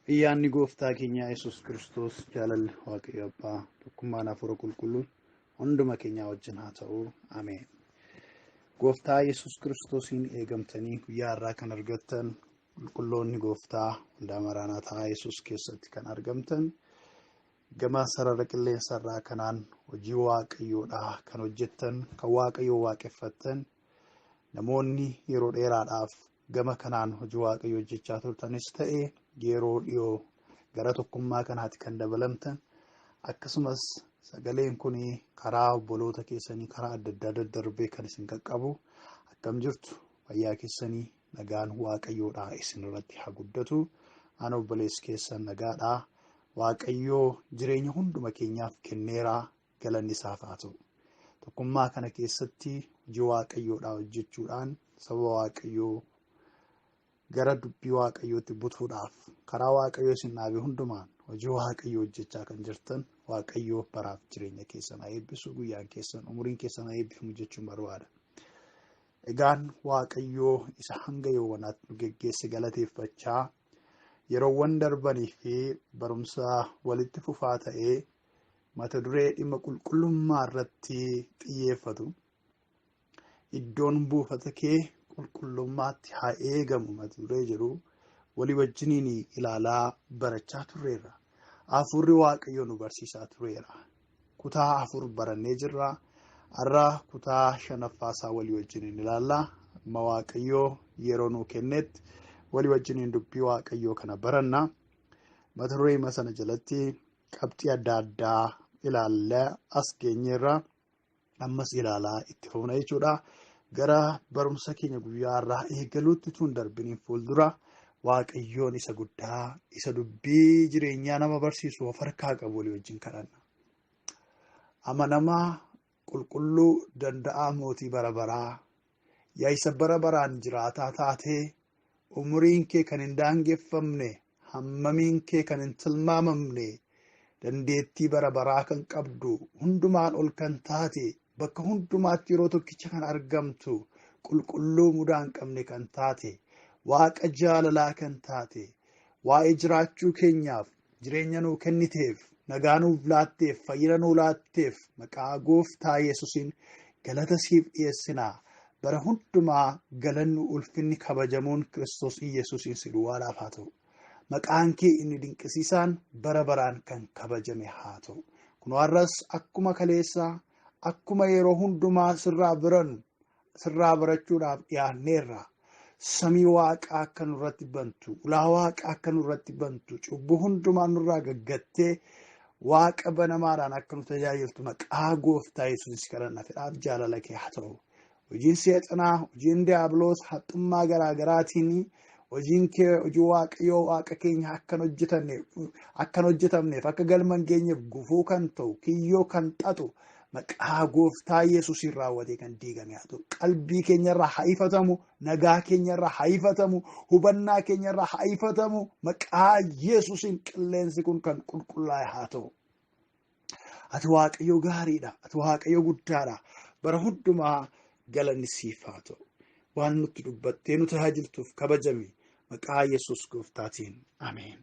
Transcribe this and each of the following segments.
Ayyaanni gooftaa keenya Yesuus Kiristoos jaalalli Waaqayyo Abbaa tokkummaan Hafuura Qulqulluun hunduma keenyaa wajjin haa ta'u. Ameen. Gooftaa Yesuus Kiristoosiin eegamtanii guyyaa har'aa kan argattan qulqulloonni gooftaa waldaa Maraanaataa Yesuus keessatti kan argamtan gama sarara qilleensa irraa kanaan hojii Waaqayyoodhaa kan hojjettan kan Waaqayyoo waaqeffattan namoonni yeroo dheeraadhaaf gama kanaan hojii Waaqayyoo hojjechaa turtanis ta'e yeroo dhiyoo gara tokkummaa kanaatti kan dabalamtan akkasumas sagaleen kun karaa obboloota keessanii karaa adda addaa daddarbee kan isin qaqqabu akkam jirtu fayyaa keessanii nagaan Waaqayyoodhaa isin irratti haa guddatu. Ana obboleessi keessan nagaadhaa. Waaqayyoo jireenya hunduma keenyaaf kenneeraa galanni isaaf haa ta'u. Tokkummaa kana keessatti hojii Waaqayyoodhaa hojjechuudhaan saba Waaqayyoo gara dubbii Waaqayyootti butuudhaaf karaa Waaqayyoo isin dhaabe hundumaan hojii Waaqayyoo hojjechaa kan jirtan Waaqayyoo baraaf jireenya keessan haa eebbisu. Guyyaan keessan umuriin keessan haa eebbifamu jechuun barbaada. Egaan Waaqayyoo isa hanga yoowwanaatti nu geggeesse galateeffachaa yeroowwan darbanii fi barumsa walitti fufaa ta'ee mata duree dhimma qulqullummaa irratti xiyyeeffatu iddoon buufata kee qulqullummaatti haa eegamu mata duree jedhu walii wajjiniin ilaalaa barachaa turreerra. Hafuurri Waaqayyoo nu barsiisaa tureera. Kutaa 4 barannee jirra. Har'a kutaa 5ffaasaa walii wajjiniin ilaallaa. Amma Waaqayyoo yeroo nu kennetti walii wajjiniin dubbii Waaqayyoo kana baranna. Mata duree sana jalatti qabxii adda addaa ilaallaa as geenyeerra. Ammas ilaalaa itti fufna jechuudha. Gara barumsa keenya guyyaa irraa eegaluutti tun darbiniin fuuldura Waaqayyoon isa guddaa isa dubbii jireenyaa nama barsiisu of harkaa qabu walii wajjin kadhanna. Amanamaa qulqulluu danda'aa mootii bara baraa yaa isa bara baraan jiraataa taatee umuriin kee kan hin daangeffamne hammamiin kee kan hin tilmaamamne dandeettii bara baraa kan qabdu hundumaan ol kan taate bakka hundumaatti yeroo tokkicha kan argamtu qulqulluu mudaa hin qabne kan taate Waaqa jaalalaa kan taate waa'ee jiraachuu keenyaaf jireenya nuu kenniteef nagaa nuuf laatteef fayyina nuu laatteef maqaa gooftaa Yesuusiin galata siif dhiyeessinaa. Bara hundumaa galanni ulfinni kabajamuun Kiristoos Yesuusiin si duwwaadhaaf haa ta'u. Maqaan kee inni dinqisiisaan bara baraan kan kabajame haa ta'u. Kun har'as akkuma kaleessaa akkuma yeroo hundumaa sirraa barachuudhaaf dhiyaanneerra. Samii Waaqaa akka nurratti bantu, ulaa Waaqaa akka nurratti bantu, cubbuu hundumaa nurraa gaggattee Waaqa banamaadhaan akka nu tajaajiltu maqaa gooftaa Yesuusiin kadhanna. Fedhaaf jaalala kee haa ta'u. Hojiin seexanaa, hojiin diiyaabiloos haxxummaa garaagaraatiin hojiin kee hojii Waaqayyoo Waaqa keenya akkan hojjetamneef akka galma hin geenyeef gufuu kan ta'u kiyyoo kan xaxu maqaa gooftaa Yesuusiin raawwatee kan diigame haa ta'u. Qalbii keenyarraa haa ifatamu, nagaa keenyarraa haa ifatamu, hubannaa keenyarraa haa ifatamu. Maqaa Yesuusiin qilleensi kun kan qulqullaa'e haa ta'u. Ati Waaqayyoo gaariidha. Ati Waaqayyoo guddaadha. Bara hundumaa galanni siif haa ta'u. Waan nutti dubbattee nu tajaajiltuuf kabajami maqaa Yesuus gooftaatiin. Ameen.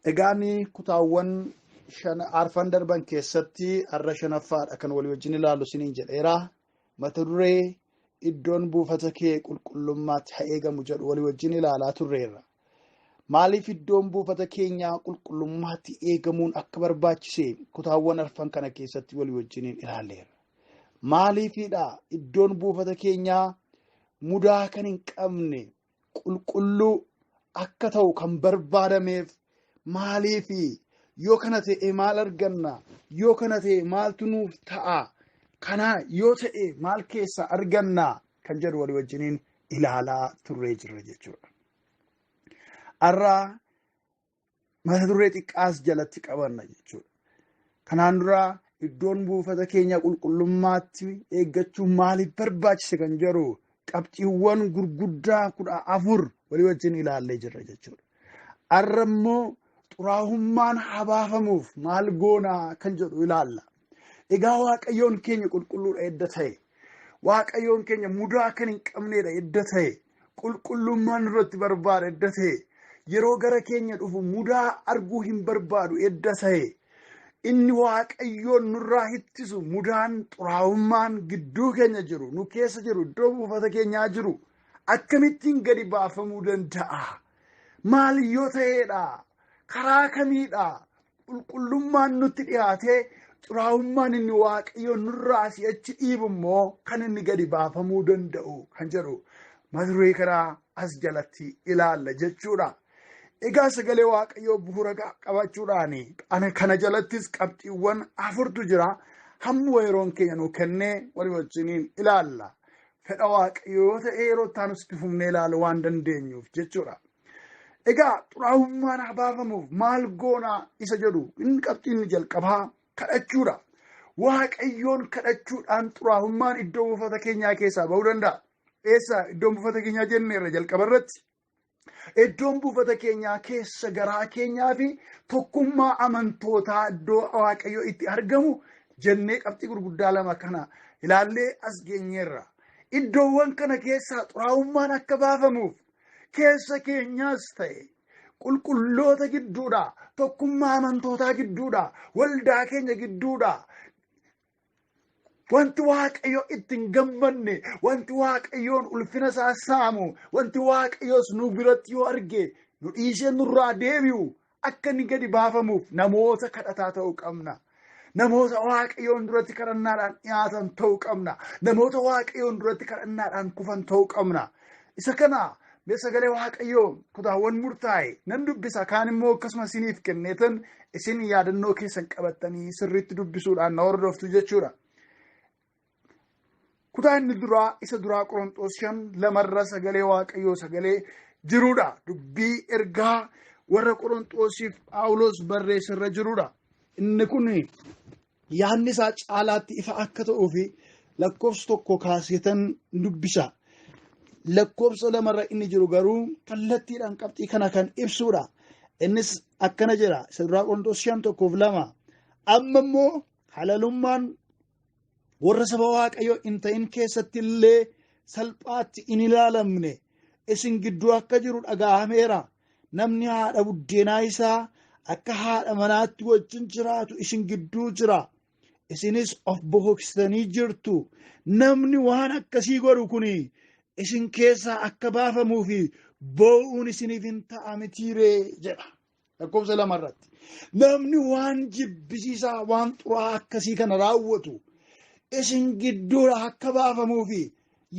Egaan kutaawwan 4 darban keessatti har'a 5ffaadha kan walii wajjin ilaallu isiniin jedheera. Mata duree iddoon buufata kee qulqullummaatti haa eegamu jedhu walii wajjin ilaalaa turreerra. Maaliif iddoon buufata keenyaa qulqullummaatti eegamuun akka barbaachise kutaawwan 4 kana keessatti walii wajjin ilaalleerra. Maaliifidha iddoon buufata keenyaa mudaa kan hin qabne qulqulluu akka ta'u kan barbaadameef maaliifi yoo kana ta'e maal arganna yoo kana ta'e maaltu nuuf ta'a kana yoo ta'e maal keessa arganna kan jedhu walii wajjiniin ilaalaa turree jirra jechuudha. Har'a mata duree xiqqaas jalatti qabanna jechuudha. Kanaan dura iddoon buufata keenya qulqullummaatti eeggachuun maaliif barbaachise kan jedhu qabxiiwwan gurguddaa 14 walii wajjin ilaallee jirra jechuudha. Har'a immoo xuraa'ummaan habaafamuuf maal goonaa kan jedhu ilaalla. Egaa Waaqayyoon keenya qulqulluudha edda ta'e. Waaqayyoon keenya mudaa kan hin qabneedha edda ta'e. Qulqullummaan irratti barbaada edda ta'e. yeroo gara keenya dhufu mudaa arguu hin barbaadu edda sa'e. Inni waaqayyoon nurraa hittisu mudaan xuraa'ummaan gidduu keenya jiru nu keessa jiru iddoo buufata keenyaa jiru akkamittiin gadi baafamuu danda'a? Maal yoo ta'eedha? Karaa kamiidha? Qulqullummaan nutti dhiyaatee xuraa'ummaan inni waaqayyoon nurraa si'achi dhiibu immoo kan inni gadi baafamuu danda'u kan jedhu mata duree kanaa as jalatti ilaalla jechuudha. Egaa sagalee waaqayyoo bu'uura qabachuudhaan kana jalattis qabxiiwwan 4tu jira. Hamma yeroon keenya nu kennee walii wajjiniin ilaalla. Fedha waaqayyoo ta'ee yeroo taanus bifumnee ilaaluu waan dandeenyuuf jechuudha. Egaa xuraa'ummaan habaafamuuf maal goonaa isa jedhu inni qabxiin jalqabaa kadhachuudha. Waaqayyoon kadhachuudhaan xuraa'ummaan iddoo buufata keenyaa keessaa ba'uu danda'a. Eessa iddoon buufata keenyaa jenneerra jalqaba irratti? Iddoon buufata keenyaa keessa garaa keenyaa fi tokkummaa amantootaa iddoo waaqayyoo itti argamu jennee qabxii gurguddaa 2 kana ilaallee as geenyeerra. Iddoowwan kana keessaa xuraa'ummaan akka baafamuuf keessa keenyaas ta'e qulqulloota gidduudha, tokkummaa amantootaa gidduudha, waldaa keenya gidduudha. Wanti waaqayyo ittiin gammanne, wanti waaqayyoon ulfina isaa saamu, wanti waaqayyoos nu biratti yoo arge nu dhiisee nurraa deebi'u akka inni gadi baafamuuf namoota kadhataa ta'uu qabna. Namoota waaqayyoon duratti kadhannaadhaan dhiyaatan ta'uu qabna. Namoota waaqayyoon duratti kadhannaadhaan kufan ta'uu qabna. Isa kana sagalee waaqayyoo kutaawwan murtaa'e nan dubbisa kaan immoo akkasuma isiniif kenneetan isin yaadannoo keessan qabattanii sirriitti dubbisuudhaan na hordoftu jechuudha. Kutaa inni duraa isa duraa Qorontos 5:2 sagalee waaqayyoo sagalee jiruudha. Dubbii ergaa warra Qorontosiif Phaawulos barreessarra jiruudha. Inni kun yaadni isaa caalaatti ifa akka ta'uu fi lakkoofsa 1 kaasetan dubbisa. Lakkoofsa 2 inni jiru garuu kallattiidhaan qabxii kana kan ibsuudha. Innis akkana jedha. Isa duraa Qorontos 5:1-2 amma immoo halalummaan warra saba waaqayyoo hin ta'in keessatti illee salphaatti hin ilaalamne isin gidduu akka jiru dhaga'ameera. Namni haadha buddeenaa isaa akka haadha manaatti wajjin jiraatu isin gidduu jira. Isinis of bohoksitanii jirtu. Namni waan akkasii godhu kun isin keessaa akka baafamuu fi boo'uun isiniif hin ta'a mitiiree jedha. Lakkoofsa 2 irratti. Namni waan jibbisiisaa waan xuraa'aa akkasii kana raawwatu isin gidduudha akka baafamuu fi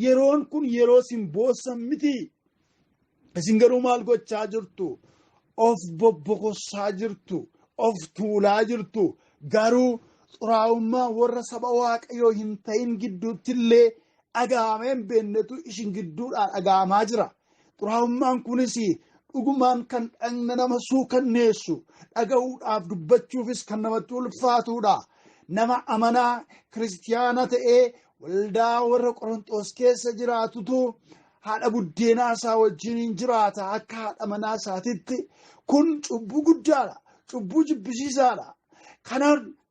yeroon kun yeroo isin boossan miti. Isin garuu maal gochaa jirtu? Of bobbokossaa jirtu, of tuulaa jirtu. Garuu xuraa'ummaa warra saba waaqayyoo hin ta'in gidduutti illee dhaga'ameen beennetu isin gidduudhaan dhaga'amaa jira. Xuraa'ummaan kunis dhugumaan kan dhagna nama suukanneessu, dhaga'uudhaaf dubbachuufis kan namatti ulfaatuudha. Nama amanaa kiristiyaana ta'ee waldaa warra Qorontos keessa jiraatutu haadha buddeenaa isaa wajjin jiraata akka haadha manaa isaatitti. Kun cubbuu guddaadha. Cubbuu jibbisiisaadha.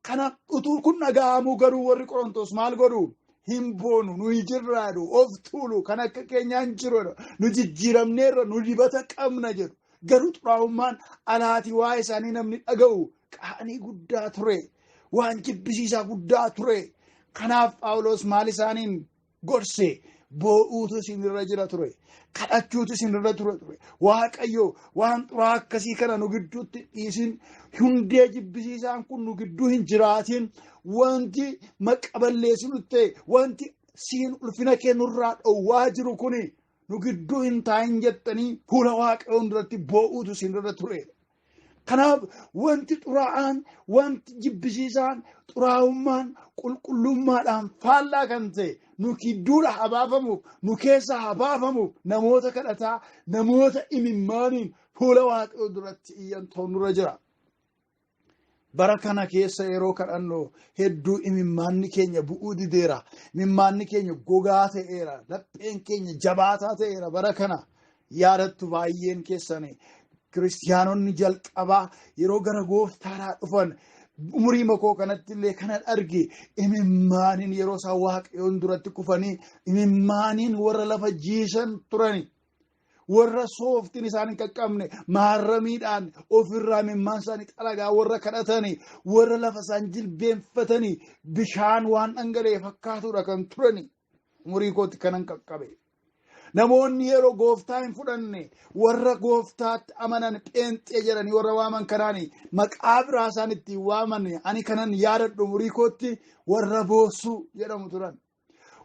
Kana utuu kun dhaga'amuu garuu warri Qorontos maal godhu? Hin boonu, nuyi jirraadhu, of tuulu, kan akka keenyaan jiru, nu jijjiiramneerra, nu dibata qabna jedhu. Garuu xuraa'ummaan alaatii waa isaanii namni dhaga'u qaanii guddaa ture. Waan jibbisiisaa guddaa ture. Kanaaf Phaawulos maal isaaniin gorse? Boo'uutu isinirra jira ture. Kadhachuutu isinirra ture. Waaqayyo waan xuraa akkasii kana nu gidduutti dhiisin, hundee jibbisiisaan kun nu gidduu hin jiraatin, wanti maqaballeessu ta'e, wanti siin ulfina kennurraa dhowwaa jiru kun nu gidduu hin taa'in jettanii fuula waaqayyoon duratti boo'uutu isinirra ture. Kanaaf wanti xuraa'aan, wanti jibbisiisaan, xuraa'ummaan qulqullummaadhaan faallaa kan ta'e nu gidduudha habaafamuuf, nu keessa habaafamuuf namoota kadhataa, namoota imimmaaniin fuula waaqayyoo duratti iyyantoon nurra jira. Bara kana keessa yeroo kadhannu hedduu imimmaanni keenya bu'uu dideera. Imimmaanni keenya gogaa ta'eera. Lapheen keenya jabaataa ta'eera. Bara kana yaadattu baay'een keessanii. Kiristiyaanonni jalqabaa yeroo gara gooftaadhaa dhufan umurii makoo kanatti illee kanan arge imimmaaniin yeroo isaan waaqayyoon duratti kufanii imimmaaniin warra lafa jiisan turani. warra sooftiin isaan hin qaqqabne maarramiidhaan ofirraa mimmaan isaanii xalagaa warra kadhatanii warra lafa isaan jilbeenfatanii bishaan waan dhangala'e fakkaatudha kan turani umurii kootti kanan qaqqabe. Namoonni yeroo gooftaa hin fudhanne warra gooftaatti amanan pheenxee jedhanii warra waaman kanaani maqaa biraa isaan ittiin waaman ani kanan yaadadhu umurii kootti warra boossuu jedhamu turan.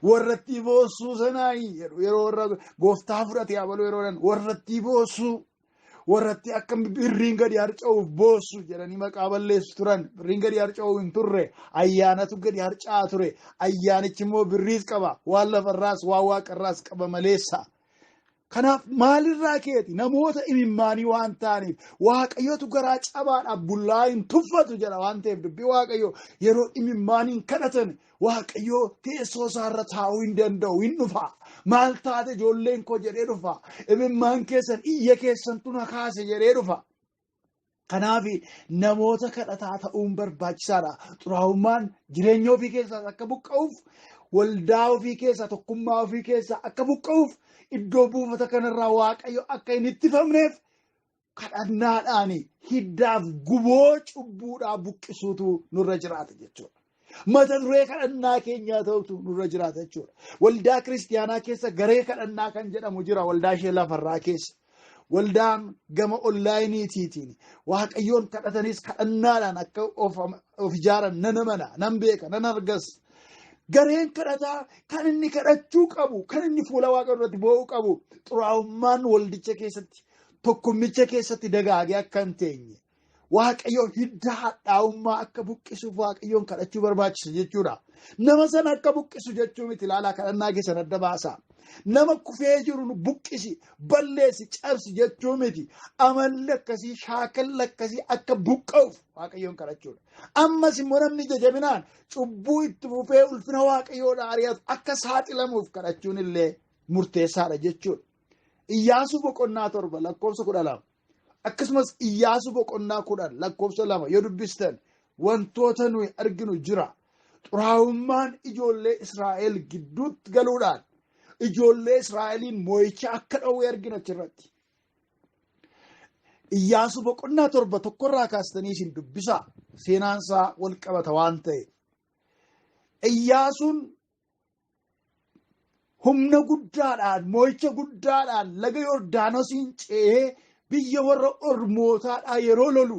Warratti boossuu sanaayi yeroo warra gooftaa fudhate abaluu yeroodhaan warratti boossuu warratti akka birriin gadi harca'uuf boossu jedhanii maqaa balleessu turan. Birriin gadi harca'uu hin turre ayyaanatu gadi harca'aa ture. Ayyaanichi immoo birriis qaba waan lafarraas waan waaqarraas qaba maleessa. Kanaaf maalirraa keeti namoota imimmaanii waan ta'aniif waaqayyotu garaa cabaadhaaf bullaa hin tuffatu jedha waan ta'eef dubbii waaqayyoo yeroo imimmaaniin kadhatan waaqayyoo teessoo isaarra taa'uu hin danda'u hin dhufa. Maal taate ijoolleen koo jedhee dhufa. Imimmaan keessan iyya keessantu na kaase jedhee dhufa. Kanaaf namoota kadhataa ta'uun barbaachisaadha. Xuraa'ummaan jireenya ofii keessaa akka buqqa'uuf waldaa ofii keessaa tokkummaa ofii keessaa akka buqqa'uuf iddoo buufata kanarraa waaqayyo akka hin ittifamneef kadhannaadhaan hiddaaf guboo cubbuudhaa buqqisuutu nurra jiraata jechuudha. Mata duree kadhannaa keenyaa ta'utu nurra jiraata jechuudha. Waldaa kiristiyaanaa keessa garee kadhannaa kan jedhamu jira waldaa ishee lafarraa keessa. Waldaan gama onlaayiniitiitiin waaqayyoon kadhatanis kadhannaadhaan akka of ijaaran nan amana nan beeka nan argas. Gareen kadhataa kan inni kadhachuu qabu kan inni fuula waaqa irratti boo'uu qabu xuraa'ummaan waldicha keessatti tokkummicha keessatti dagaagee akka hin teenye waaqayyo hidda hadhaa'ummaa akka buqqisuuf waaqayyoon kadhachuu barbaachisa jechuudha. Nama sana akka buqqisu jechuu miti ilaalaa kadhannaa keessan adda baasa. Nama kufee jiru buqqisi balleessi cabsi jechuu miti amalli akkasii shaakalli akkasii akka buqqa'uuf waaqayyoon kadhachuudha. Ammas immoo namni jajabinaan cubbuu itti fufee ulfina waaqayyoodhaa ari'atu akka saaxilamuuf kadhachuun illee murteessaadha jechuudha. Iyyaasuu boqonnaa 7 lakkoofsa 12 akkasumas Iyyaasuu boqonnaa 10 lakkoofsa 2 yoo dubbistan wantoota nuyi arginu jira. Xuraa'ummaan ijoollee Israa'el gidduutti galuudhaan ijoollee Israa'eliin moo'icha akka dhowwee argina achirratti. Iyyaasuu boqonnaa 7 tokkorraa kaastanii isin dubbisaa seenaansaa wal qabata waan ta'e. Iyyaasuun humna guddaadhaan moo'icha guddaadhaan laga Yordaanosiin ce'ee biyya warra ormootaadhaa yeroo lolu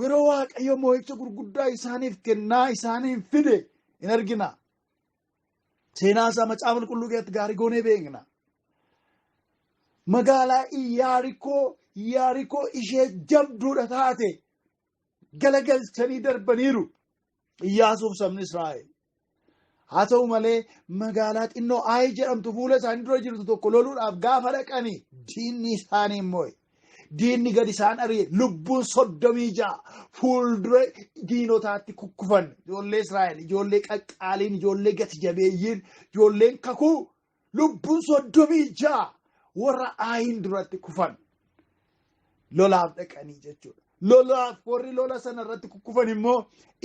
yeroo waaqayyo moo'icha gurguddaa isaaniif kennaa isaaniif fide in argina. Seenaasaa macaafa qulqulluu keessatti gaarii goonee beekna. Magaalaa Iyaarikoo ishee jabduudha taate galagalchanii darbaniiru Iyyaasuuf sabni Israa'el. Haa ta'u malee magaalaa xinnoo Aayi jedhamtu fuula isaanii dura jirtu tokko loluudhaaf gaafa dhaqanii diinni isaanii immoo diinni gadi isaan ari'e lubbuun 36 fuuldura diinotaatti kukkufan ijoollee Israa'el ijoollee qaqqaaliin ijoollee gati jabeeyyiin ijoolleen kakuu lubbuun 36 warra Aayiin duratti kufan lolaaf dhaqanii jechuudha. Lolaaf warri lola sana irratti kukkufan immoo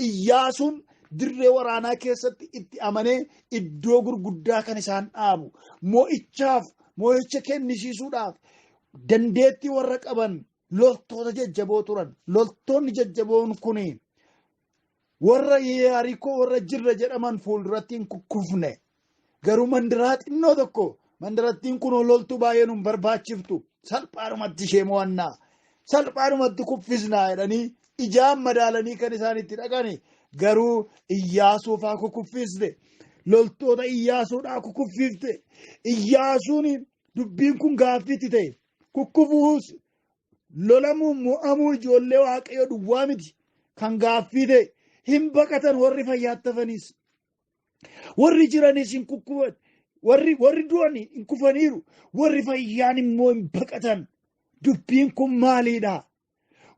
Iyyaasuun dirree waraanaa keessatti itti amanee iddoo gurguddaa kan isaan dhaabu moo'icha kennisiisuudhaaf dandeettii warra qaban loltoota jajjaboo turan. Loltoonni jajjaboon kun warra Iyaarikoo warra jirra jedhaman fuulduratti hin kukkufne. Garuu mandiraa xinnoo tokko mandirattiin kun loltuu baay'ee nun barbaachiftu salphaadhumatti ishee mo'annaa salphaadhumatti kuffisnaa jedhanii ijaan madaalanii kan isaan itti dhaqani. Garuu Iyyaasuuf haa kukuffisne loltoota Iyyaasuudhaa kukuffifte. Iyyaasuun dubbiin kun gaaffiitti ta'e kukkufuus lolamuun mo'amuu ijoollee waaqayyo duwwaa miti kan gaaffii ta'e hin baqatan warri fayyaattafaniis warri jiranis hin kukkufan warri du'an hin kufaniiru warri fayyaan immoo hin baqatan. Dubbiin kun maaliidha?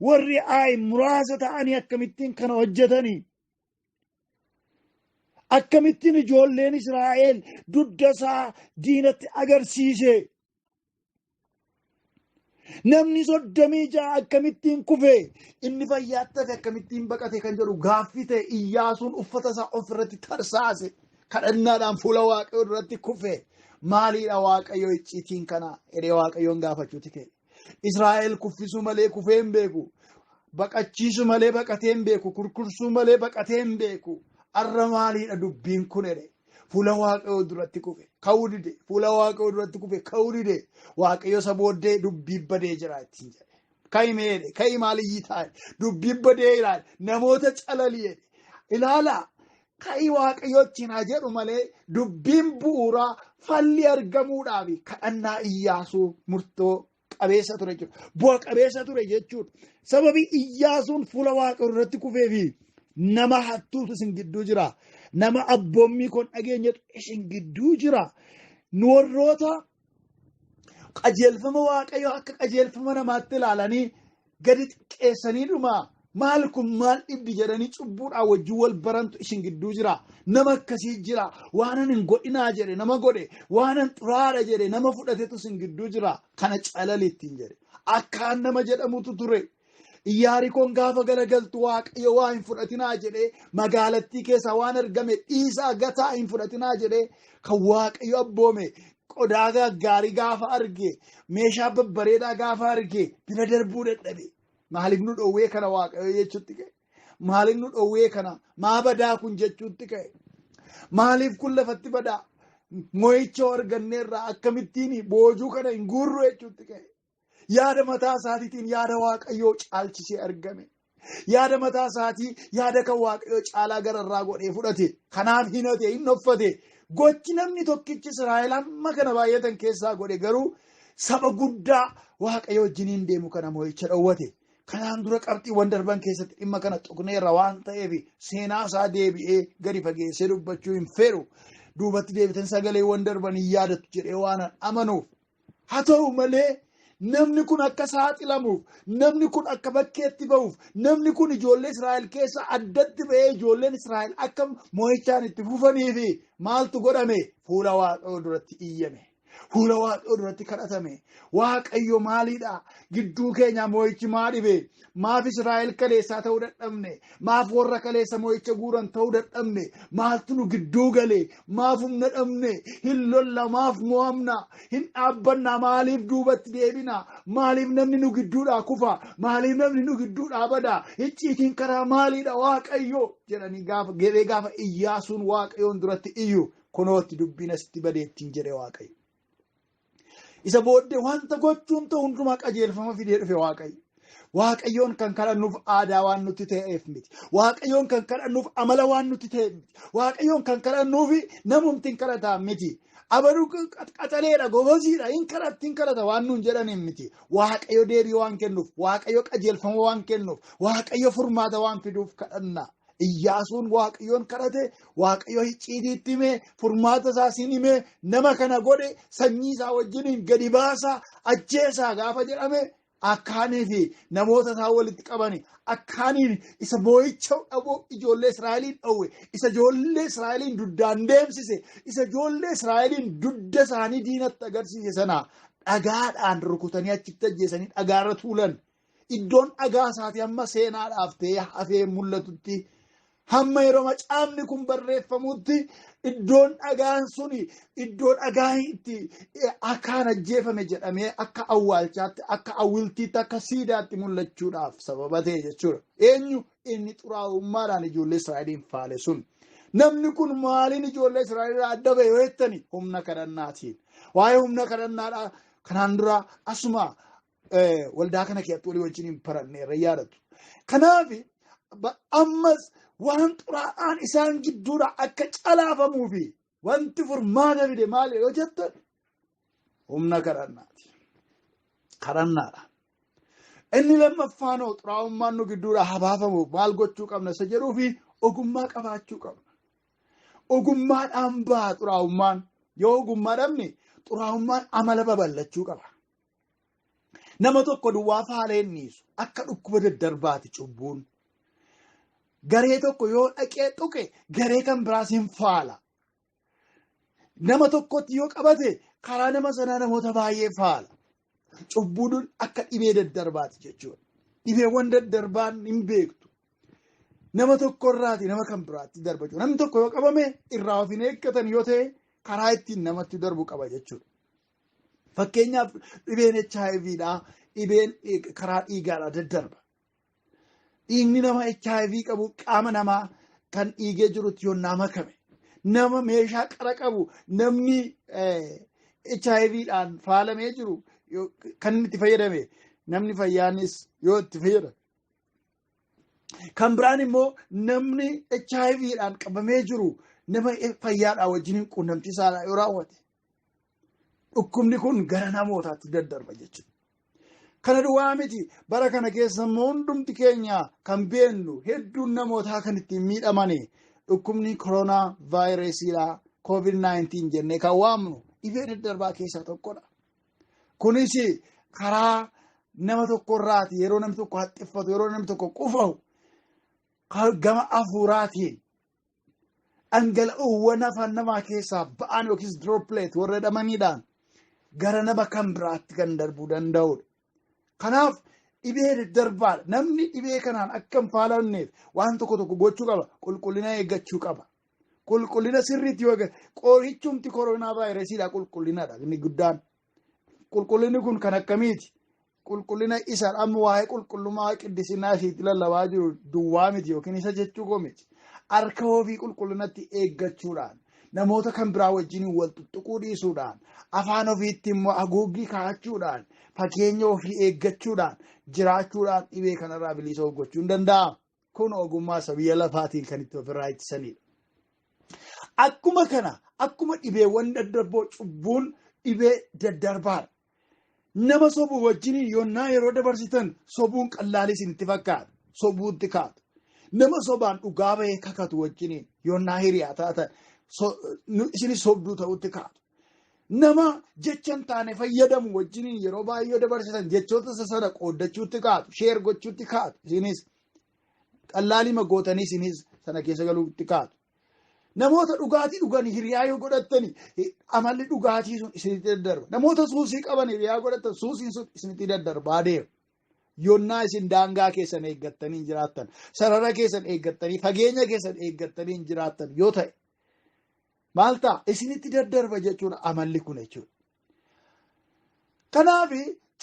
Warri Aayi muraasa ta'anii akkamittiin kana hojjetanii? Akkamittiin ijoolleen Israa'el dudda isaa diinatti agarsiise? Namni 36 akkamittiin kufe inni fayyaattafe akkamittiin baqate kan jedhu gaaffii ta'e Iyyaasuun uffata isaa ofirratti tarsaase kadhannaadhaan fuula waaqayyoo duratti kufe maaliidha waaqayyo icciitiin kana edee waaqayyoon gaafachuuti kee Israa'el kuffisu malee kufee hin beeku baqachiisu malee baqatee hin beeku kurkursuu malee baqatee hin beeku arra maaliidha dubbiin kun edee fuula waaqayyoo duratti kufe ka'uu dide fuula waaqayyoo duratti kufe ka'uu dide waaqayyo isa booddee dubbii badee jira ittiin jedhe ka'i meedhe ka'i maaliyyi taa'e dubbii badee ilaale namoota calali'e ilaala ka'i waaqayyootiin haa jedhu malee dubbiin bu'uuraa falli argamuudhaaf kadhannaa Iyyaasuu murtoo qabeessa ture jechuudha bu'a qabeessa ture jechuudha sababii Iyyaasuun fuula waaqayyoo duratti kufee fi nama hattuutu isin gidduu jira nama abboommii kun dhageenyatu isin gidduu jira nu warroota qajeelfama waaqayyoo akka qajeelfama namaatti ilaalanii gadi xiqqeessanii dhuma maal kun maal dhibdi jedhanii cubbuudhaan wajjin wal barantu isin gidduu jira nama akkasii jira waanan hin godhinaa jedhe nama godhe waanan xuraadha jedhe nama fudhatetu isin gidduu jira kana calalittiin jedhe akkaan nama jedhamutu ture Iyyaarikoon gaafa garagaltu waaqayyo waa hin fudhatinaa jedhee magaalattii keessa waan argame dhiisaa gataa hin fudhatinaa jedhee kan waaqayyo abboome qodaa gaarii gaafa arge meeshaa babbareedaa gaafa arge bira darbuu dadhabe maaliif nu dhowwee kana waaqayyo jechuutti ka'e maaliif nu dhowwee kana maa badaa kun jechuutti ka'e maaliif kun lafatti badaa mo'icha arganneerraa akkamittiin boojuu kana hin guurru jechuutti ka'e. Yaada mataa isaatiin yaada waaqayyoo caalchisee argame yaada mataa isaatii yaada kan waaqayyoo caalaa gararraa godhee fudhate kanaaf hinate hin uffate gochi namni tokkichi Israa'el amma kana baay'atan keessaa godhe garuu saba guddaa waaqayyoo wajjiniin deemu kana mo'icha dhowwate kanaan dura qabxiiwwan darban keessatti dhimma kana tuqneerra waan ta'eef seenaa isaa deebi'ee gadi fageessee dubbachuu hin fedhu duubatti deebitan sagaleewwan darban hin yaadatu jedhee waan amanuuf haa ta'u malee. Namni kun akka saaxilamuuf namni kun akka bakkeetti ba'uuf namni kun ijoollee Israa'el keessa addatti ba'ee ijoolleen Israa'el akka mo'ichaan itti fufaniif maaltu godhame fuula waaqayyoo duratti iyyame fuula waaqayyoo duratti kadhatame waaqayyo maaliidha gidduu keenya mo'ichi maa dhibe maaf Israa'el kaleessaa ta'uu dadhabne maaf warra kaleessa mo'icha guuran ta'uu dadhabne maaltu nu gidduu gale maaf humna dhabne hin lolla maaf mo'amna hin dhaabbanna maaliif duubatti deebina maaliif namni nu gidduudhaa kufa maaliif namni nu gidduudhaa bada icciitiin karaa maaliidha waaqayyo jedhanii gaafa Iyyaasuun waaqayyoon duratti iyyu kunootti dubbiin asitti badeettiin jedhe waaqayyo isa booddee wanta gochuun ta'u hundumaa qajeelfama fidee dhufe waaqayyo. Waaqayyoon kan kadhannuuf aadaa waan nuti ta'eef miti. Waaqayyoon kan kadhannuuf amala waan nuti ta'eef miti. Waaqayyoon kan kadhannuuf namumti hin kadhataa miti. Abaruu qaxaleedha gobosiidha hin kadhata waan nuun jedhaniin miti. Waaqayyo deebii waan kennuuf, waaqayyo qajeelfama waan kennuuf, waaqayyo furmaata waan fiduuf kadhanna. Iyyaasuun waaqayyoon kadhate, waaqayyo icciitiitti himee, furmaata isaas himee, nama kana godhe sanyii isaa wajjiniin gadi baasaa ajjeesaa gaafa jedhame. Akkaanii fi namoota isaa walitti qabani akkaaniin isa mo'icha dhaboo ijoollee Israa'eliin dhowwe isa ijoollee Israa'eliin duddaan deemsise isa ijoollee Israa'eliin dudda isaanii diinatti agarsiise sana dhagaadhaan rukutanii achitti ajjeesanii dhagaarra tuulan iddoon dhagaa isaati amma seenaadhaaf ta'ee hafee mul'atutti hamma yeroo macaafni kun barreeffamutti iddoon dhagaan suni iddoo dhagaan itti akkaan ajjeefame jedhamee akka awwaalchaatti akka awwiltiitti akka siidaatti mul'achuudhaaf sababa ta'e jechuudha. Eenyu inni xuraa'ummaadhaan ijoollee Israa'eliin faale sun. Namni kun maaliin ijoollee Israa'elirraa adda ba'e yoo jettani humna kadhannaatiin. Waa'ee humna kadhannaadhaa kanaan dura asuma waldaa kana keessatti walii wajjin hin baranneerra yaadatu. Kanaaf ammas waan xuraa'aan isaan gidduudha akka calaafamuufi wanti furmaata fide maali yoo jettan humna kadhannaati. Kadhannaadha. Inni lammaffaanoo xuraa'ummaan nu gidduudha habaafamuuf maal gochuu qabna isa jedhuufi ogummaa qabaachuu qabna. Ogummaadhaan baha xuraa'ummaan yoo ogummaa dhabne xuraa'ummaan amala babal'achuu qaba. Nama tokko duwwaa faala innisu akka dhukkuba daddarbaati cubbuun. Garee tokko yoo dhaqee tuqe garee kan biraas hin faala. Nama tokkotti yoo qabate karaa nama sanaa namoota baay'ee faala. Cubbuun akka dhibee daddarbaati jechuudha. Dhibeewwan daddarbaan hin beektu. Nama tokko irraati nama kan biraatti darbachuu. Namni tokko yoo qabame irraa of hin eeggatan yoo ta'e karaa ittiin namatti darbu qaba jechuudha. Fakkeenyaaf dhibeen HIVdha. Dhibeen karaa dhiigaadhaa daddarba. Dhiigni nama HIV qabu qaama namaa kan dhiigee jirutti yoonnaa makame. Nama meeshaa qara qabu namni HIVdhaan faalamee jiru kan inni itti fayyadame namni fayyaanis yoo itti fayyadame. Kan biraan immoo namni HIVdhaan qabamee jiru nama fayyaadhaa wajjin quunnamtii saalaa yoo raawwate. Dhukkubni kun gara namootaatti daddarba jechuudha. Kana duwwaa miti bara kana keessa immoo hundumti keenya kan beennu hedduun namootaa kan ittiin miidhamani dhukkubni koronaa vaayirasiidha COVID-19 jennee kan waamnu dhibee daddarbaa keessaa tokkodha. Kunis karaa nama tokkorraati yeroo namni tokko haxxiffatu yeroo namni tokko qufahu gama hafuuraatiin dhangala'oowwan afaan namaa keessaa ba'an yookiis droplet warra jedhamaniidhaan gara nama kan biraatti kan darbuu danda'udha. Kanaaf dhibee daddarbaadha. Namni dhibee kanaan akka hin faalamneef waan tokko gochuu qaba. Qulqullina eeggachuu qaba. Qulqullina sirriitti yoo qorichumti koronaa vaayirasiidha qulqullinadha inni guddaan. Qulqullinni kun kan akkamiiti? Qulqullina isa amma waa'ee qulqullummaa qiddisinaa ishiitti lallabaa jiru duwwaa miti yookiin isa jechuu koo miti. Harka ofii qulqullinatti eeggachuudhaan namoota kan biraa wajjin wal tuttuquu dhiisuudhaan afaan ofiitti immoo haguuggii kaa'achuudhaan fageenya ofii eeggachuudhaan jiraachuudhaan dhibee kanarraa bilisa gochuu hin danda'amu. Kun ogummaa isa biyya lafaatiin kan itti ofirraa ittisanidha. Akkuma kana akkuma dhibeewwan daddarboo cubbuun dhibee daddarbaadha. Nama sobuu wajjin yoonnaa yeroo dabarsitan sobuun qallaalis itti fakkaata. Sobuutti kaatu. Nama sobaan dhugaa bahee kakatu wajjin yoonnaa hiriyaa taatan isinis sobduu ta'utti kaatu. Nama jecha hin taane fayyadamu wajjin yeroo baay'ee dabarsitan jechoota sana qooddachuutti kaatu. Sheer gochuutti kaatu. Isinis qallaalii magootanii isinis sana keessa galuutti kaatu. Namoota dhugaatii dhugan hiriyaa yoo godhattani amalli dhugaatii sun isinitti daddarba. Namoota suusii qaban hiriyaa godhatan suusiin sun isinitti daddarbaa deema. Yoonnaa isin daangaa keessan eeggattanii jiraattan, sarara keessan eeggattanii, fageenya keessan eeggattanii jiraattan yoo ta'e maal ta'a? Isinitti daddarba jechuudha amalli kun jechuudha. Kanaaf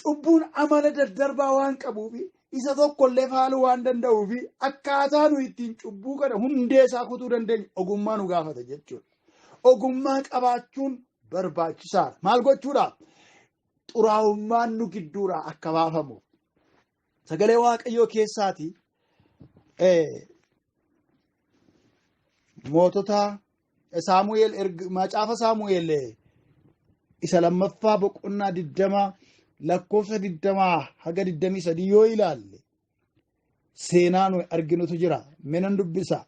cubbuun amala daddarbaa waan qabuuf isa tokkollee faaluu waan danda'uuf akkaataa nu ittiin cubbuu kana hundee isaa kutuu dandeenyu ogummaa nu gaafata jechuudha. Ogummaa qabaachuun barbaachisaadha. Maal gochuudhaaf? Xuraa'ummaan nu gidduudhaa akka baafamu. Sagalee Waaqayyoo keessaati mootota Saamu'eel macaafa Saamu'eel isa lammaffaa boqonnaa 20 lakkoofsa 20 haga 23 yoo ilaalle seenaa nu arginutu jira. Menan dubbisa.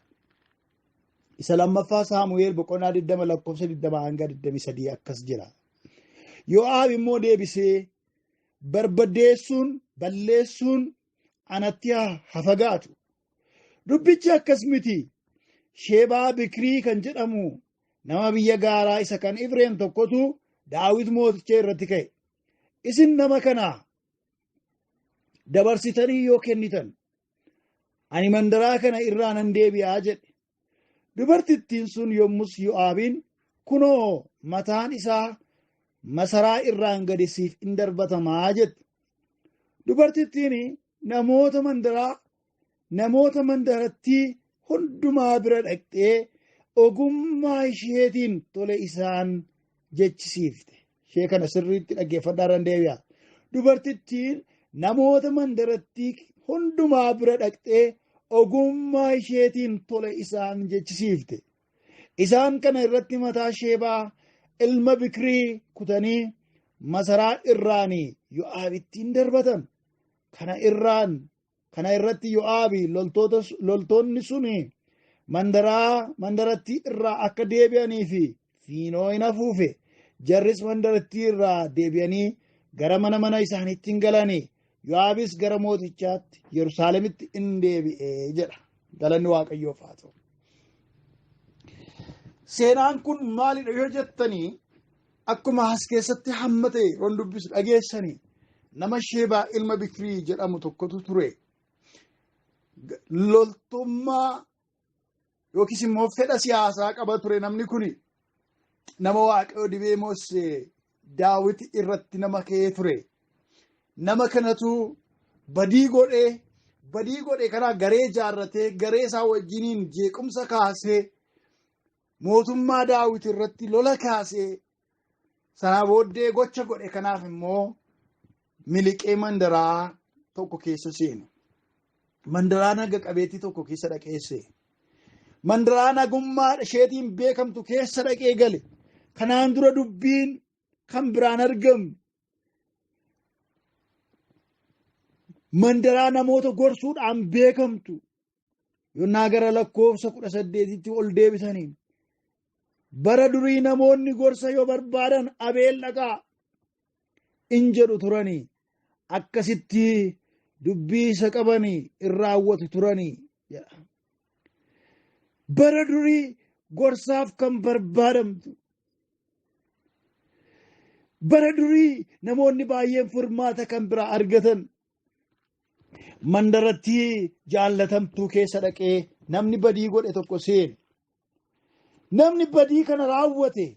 Isa lammaffaa Saamu'eel boqonnaa 20 lakkoofsa 20 hanga 23 akkas jira. Yoo'aab immoo deebisee barbadeessuun balleessuun anatti haa fagaatu. Dubbichi akkas miti. Shebaa Bikrii kan jedhamu nama biyya gaaraa isa kan Ifreem tokkotu Daawit mooticha irratti ka'e. Isin nama kana dabarsitanii yoo kennitan ani mandaraa kana irraa nan deebi'aa jedhe. Dubartittiin sun yommus Yoo'aabiin kunoo mataan isaa masaraa irraan gadi siif in darbatamaa jette. Dubartittiin namoota mandarattii hundumaa bira dhaqxee ogummaa isheetiin tole isaan jechisiifte. Ishee kana sirriitti dhaggeeffadhaa dandeebi'a. Dubartittiin namoota mandarattii hundumaa bira dhaqxee ogummaa isheetiin tole isaan jechisiifte. Isaan kana irratti mataa Shebaa ilma Bikrii kutanii masaraa irraanii Yoo'aabittiin darbatan. Kana irratti Yoo'aabi loltoonni suni mandarattii irraa akka deebi'anii fi fiinoo hin afuufe. Jarris mandarattii irraa deebi'anii gara mana isaaniitti hin galanii. Yoo'aabis gara mootichaatti Yerusaalemitti in deebi'ee jedha. Galanni Waaqayyoof haa ta'u. Seenaan kun maalidha yoo jettanii akkuma as keessatti hamma ta'e roon dubbisu dhageessanii nama Shebaa ilma Bikrii jedhamu tokkotu ture. Loltummaa yookiis immoo fedha siyaasaa qaba ture namni kuni. nama Waaqayyo dibee Moosee Daawit irratti nama ka'ee ture. Nama kanatu badii godhee kana garee ijaarratee garee isaa wajjiniin jeequmsa kaasee mootummaa Daawit irratti lola kaasee sana booddee gocha godhe kanaaf immoo miliqee mandaraa tokko keessa seene. Mandaraa naga qabeetti tokko keessa dhaqeesse. Mandaraa nagummaa isheetiin beekamtu keessa dhaqee gale. Kanaan dura dubbiin kan biraan argamu. Mandaraa namoota gorsuudhaan beekamtu. Yonnaa gara lakkoofsa 18tti ol deebisanii. Bara durii namoonni gorsa yoo barbaadan Abeel dhaqaa in jedhu turanii. Akkasitti dubbii isa qabanii in raawwatu turanii. Bara durii gorsaaf kan barbaadamtu. Bara durii namoonni baay'een furmaata kan biraa argatan. Mandaratti jaallatamtuu keessa dhaqee namni badii godhe tokko seene. Namni badii kana raawwate